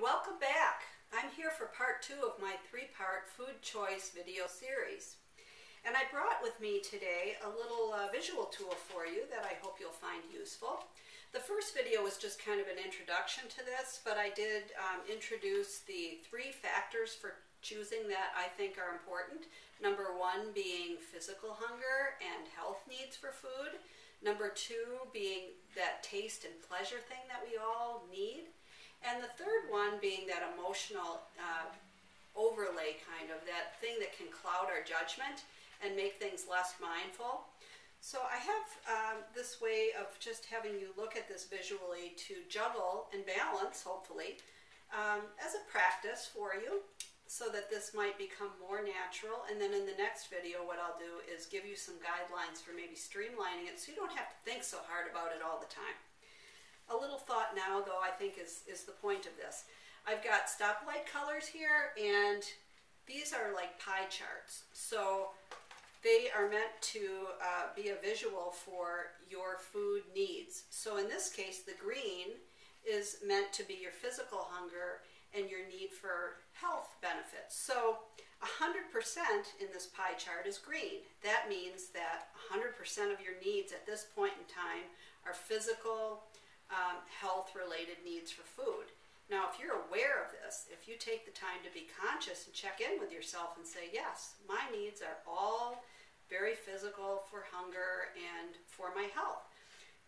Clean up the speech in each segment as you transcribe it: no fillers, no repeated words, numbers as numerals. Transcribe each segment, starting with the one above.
welcome back. I'm here for part 2 of my 3-part food choice video series. And I brought with me today a little visual tool for you that I hope you'll find useful. The first video was just kind of an introduction to this, but I did introduce the 3 factors for choosing that I think are important. Number 1 being physical hunger and health needs for food. Number 2 being that taste and pleasure thing that we all need. And the third one being that emotional overlay kind of, that thing that can cloud our judgment and make things less mindful. So I have this way of just having you look at this visually to juggle and balance, hopefully, as a practice for you, so that this might become more natural. And then in the next video, what I'll do is give you some guidelines for maybe streamlining it so you don't have to think so hard about it all the time. A little thought now, though, I think is the point of this. I've got stoplight colors here, and these are like pie charts. So they are meant to be a visual for your food needs. So in this case, the green is meant to be your physical hunger and your need for health benefits. So 100% in this pie chart is green. That means that 100% of your needs at this point in time are physical, health-related needs for food. Now, if you're aware of this, if you take the time to be conscious and check in with yourself and say, yes, my needs are all very physical for hunger and for my health,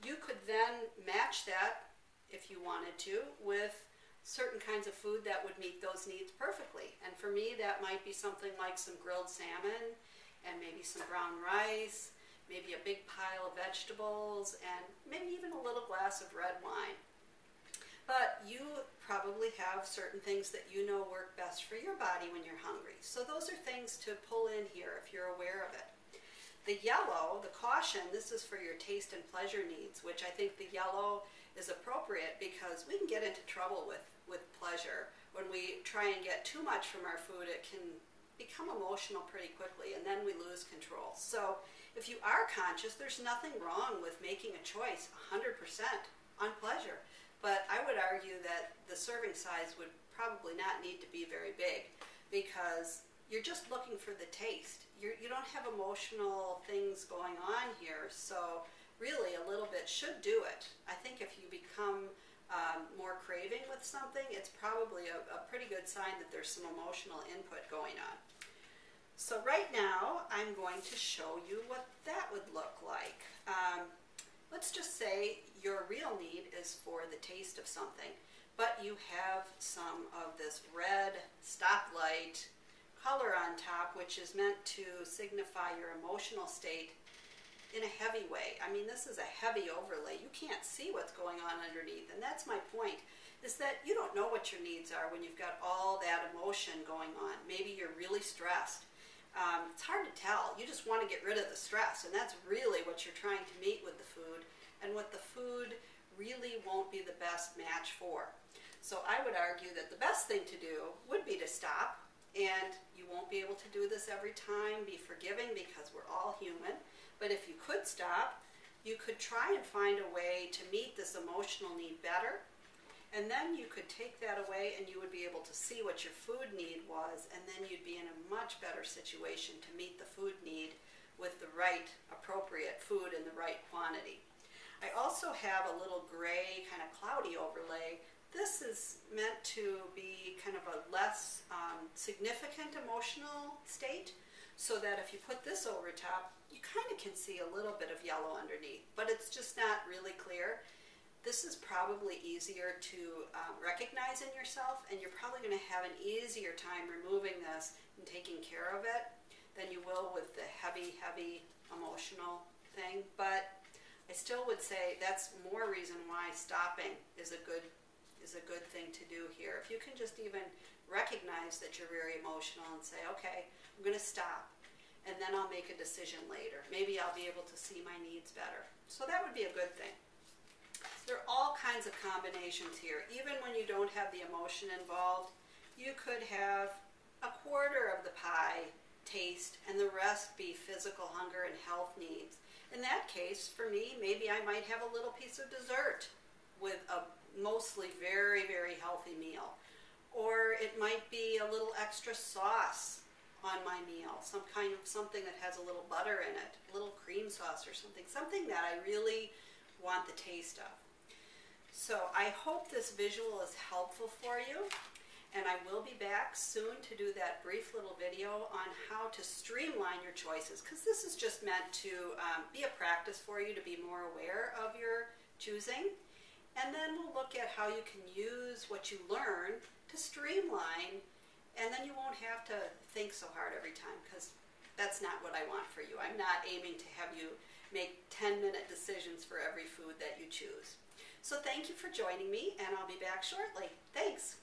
you could then match that, if you wanted to, with certain kinds of food that would meet those needs perfectly. And for me, that might be something like some grilled salmon and maybe some brown rice, maybe a big pile of vegetables, and maybe even a little glass of red wine. But you probably have certain things that you know work best for your body when you're hungry. So those are things to pull in here if you're aware of it. The yellow, the caution, this is for your taste and pleasure needs, which I think the yellow is appropriate because we can get into trouble with pleasure. When we try and get too much from our food, it can become emotional pretty quickly, and then we lose control. So if you are conscious, there's nothing wrong with making a choice 100% on pleasure. But I would argue that the serving size would probably not need to be very big because you're just looking for the taste. You don't have emotional things going on here, so really a little bit should do it. I think if you become more craving with something, it's probably a pretty good sign that there's some emotional input going on. So right now, I'm going to show you what that would look like. Let's just say your real need is for the taste of something, but you have some of this red stoplight color on top, which is meant to signify your emotional state in a heavy way. I mean, this is a heavy overlay. You can't see what's going on underneath, and that's my point, is that you don't know what your needs are when you've got all that emotion going on. Maybe you're really stressed. It's hard to tell. You just want to get rid of the stress, and that's really what you're trying to meet with the food, and what the food really won't be the best match for. So I would argue that the best thing to do would be to stop, and you won't be able to do this every time. Be forgiving because we're all human. But if you could stop, you could try and find a way to meet this emotional need better. And then you could take that away and you would be able to see what your food need was, and then you'd be in a much better situation to meet the food need with the right appropriate food in the right quantity. I also have a little gray kind of cloudy overlay. This is meant to be kind of a less significant emotional state, so that if you put this over top, you kind of can see a little bit of yellow underneath, but it's just not really clear. This is probably easier to recognize in yourself, and you're probably going to have an easier time removing this and taking care of it than you will with the heavy emotional thing. But I still would say that's more reason why stopping is a good thing to do here. If you can just even recognize that you're very emotional and say, okay, I'm going to stop, and then I'll make a decision later. Maybe I'll be able to see my needs better. So that would be a good thing. There are all kinds of combinations here. Even when you don't have the emotion involved, you could have a quarter of the pie taste and the rest be physical hunger and health needs. In that case, for me, maybe I might have a little piece of dessert with a mostly very, very healthy meal. it might be a little extra sauce on my meal, something that has a little butter in it, a little cream sauce or something that I really want the taste of. So I hope this visual is helpful for you, and I will be back soon to do that brief little video on how to streamline your choices, because this is just meant to be a practice for you to be more aware of your choosing. And then we'll look at how you can use what you learn to streamline, and then you won't have to think so hard every time, because that's not what I want for you. I'm not aiming to have you make 10-minute decisions for every food that you choose. So thank you for joining me, and I'll be back shortly. Thanks.